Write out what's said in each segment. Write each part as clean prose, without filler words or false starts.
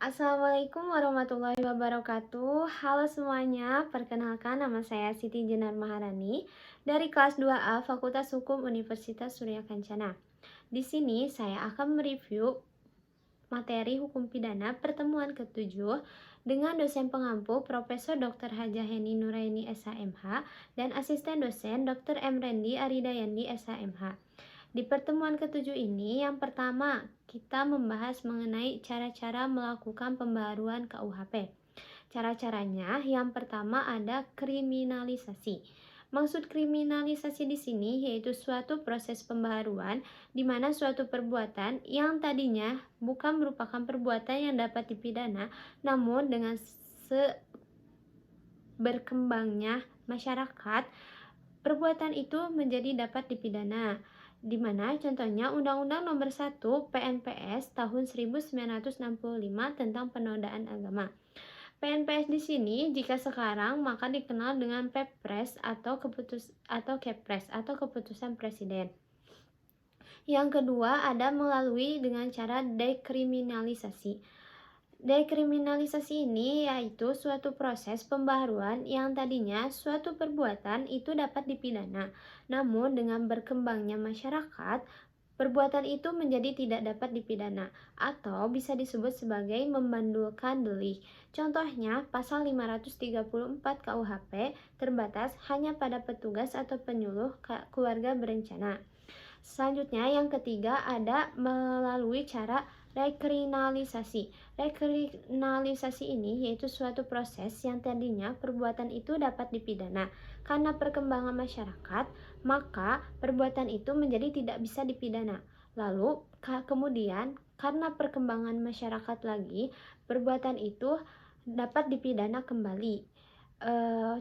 Assalamualaikum warahmatullahi wabarakatuh. Halo semuanya, perkenalkan nama saya Siti Jenar Maharani dari kelas 2A Fakultas Hukum Universitas Surya Kencana. Di sini saya akan mereview materi hukum pidana pertemuan ke-7 dengan dosen pengampu Profesor Dr. Hajah Heni Nuraini SHMH dan asisten dosen Dr. M. Rendi Aridayandi SHMH. Di pertemuan ke-7 ini, yang pertama, kita membahas mengenai cara-cara melakukan pembaharuan KUHP. Cara-caranya, yang pertama ada kriminalisasi. Maksud kriminalisasi di sini yaitu suatu proses pembaharuan di mana suatu perbuatan yang tadinya bukan merupakan perbuatan yang dapat dipidana, namun dengan berkembangnya masyarakat, perbuatan itu menjadi dapat dipidana, di mana contohnya Undang-Undang Nomor 1 PNPS tahun 1965 tentang penodaan agama. PNPS di sini jika sekarang maka dikenal dengan Kepres atau Kepres atau keputusan presiden. Yang kedua ada melalui dengan cara dekriminalisasi. Dekriminalisasi ini yaitu suatu proses pembaharuan yang tadinya suatu perbuatan itu dapat dipidana, namun dengan berkembangnya masyarakat, perbuatan itu menjadi tidak dapat dipidana atau bisa disebut sebagai membandulkan delik. Contohnya, pasal 534 KUHP terbatas hanya pada petugas atau penyuluh keluarga berencana. Selanjutnya yang ketiga ada melalui cara rekriminalisasi. Rekriminalisasi ini yaitu suatu proses yang tadinya perbuatan itu dapat dipidana. Karena perkembangan masyarakat, maka perbuatan itu menjadi tidak bisa dipidana. Lalu kemudian karena perkembangan masyarakat lagi, perbuatan itu dapat dipidana kembali.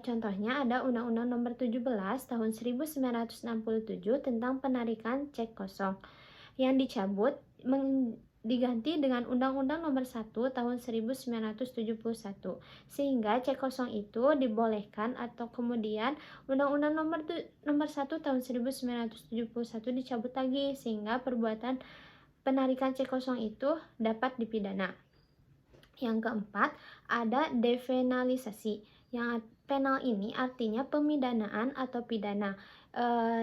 Contohnya ada Undang-Undang Nomor 17 tahun 1967 tentang penarikan cek kosong yang dicabut diganti dengan Undang-Undang Nomor 1 tahun 1971 sehingga cek kosong itu dibolehkan, atau kemudian Undang-Undang Nomor 1 tahun 1971 dicabut lagi sehingga perbuatan penarikan cek kosong itu dapat dipidana. Yang keempat ada devenalisasi. Yang penal ini artinya pemidanaan atau pidana.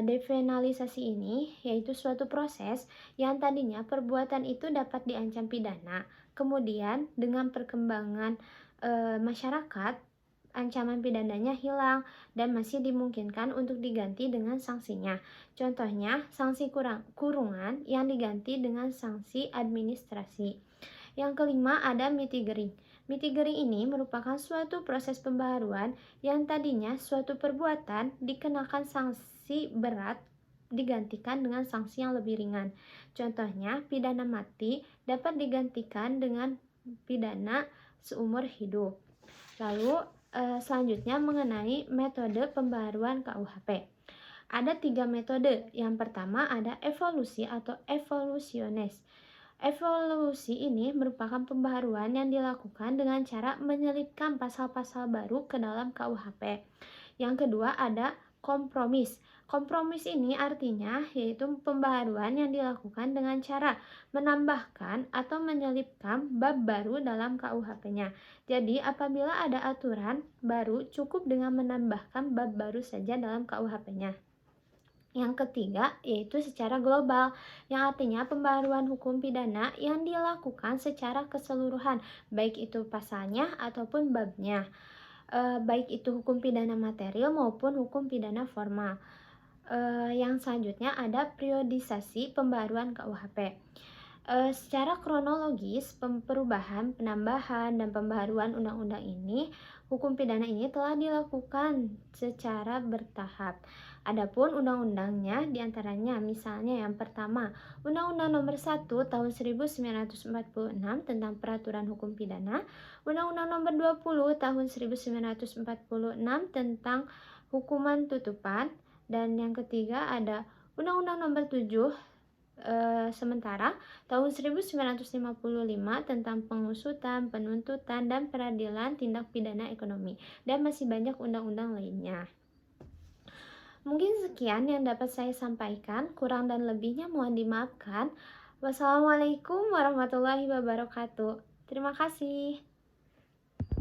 Devenalisasi ini yaitu suatu proses yang tadinya perbuatan itu dapat diancam pidana, kemudian dengan perkembangan masyarakat, ancaman pidananya hilang dan masih dimungkinkan untuk diganti dengan sanksinya. Contohnya sanksi kurungan yang diganti dengan sanksi administrasi. Yang kelima ada mitigering. Mitigering ini merupakan suatu proses pembaharuan yang tadinya suatu perbuatan dikenakan sanksi berat digantikan dengan sanksi yang lebih ringan. Contohnya, pidana mati dapat digantikan dengan pidana seumur hidup. Lalu selanjutnya mengenai metode pembaharuan KUHP. Ada 3 metode. Yang pertama ada evolusi atau evolusiones. Evolusi ini merupakan pembaharuan yang dilakukan dengan cara menyelipkan pasal-pasal baru ke dalam KUHP. Yang kedua ada kompromis. Kompromis ini artinya yaitu pembaharuan yang dilakukan dengan cara menambahkan atau menyelipkan bab baru dalam KUHP-nya. Jadi apabila ada aturan baru cukup dengan menambahkan bab baru saja dalam KUHP-nya. Yang ketiga yaitu secara global, yang artinya pembaharuan hukum pidana yang dilakukan secara keseluruhan, baik itu pasalnya ataupun babnya, baik itu hukum pidana material maupun hukum pidana formal. Yang selanjutnya ada periodisasi pembaharuan KUHP. Secara kronologis, perubahan, penambahan, dan pembaharuan undang-undang ini, hukum pidana ini telah dilakukan secara bertahap. Adapun undang-undangnya diantaranya misalnya yang pertama, Undang-Undang Nomor 1 tahun 1946 tentang peraturan hukum pidana, Undang-Undang Nomor 20 tahun 1946 tentang hukuman tutupan, dan yang ketiga ada Undang-Undang Nomor 7 sementara tahun 1955 tentang pengusutan, penuntutan, dan peradilan tindak pidana ekonomi, dan masih banyak undang-undang lainnya. Mungkin sekian yang dapat saya sampaikan, kurang dan lebihnya mohon dimaafkan. Wassalamualaikum warahmatullahi wabarakatuh. Terima kasih.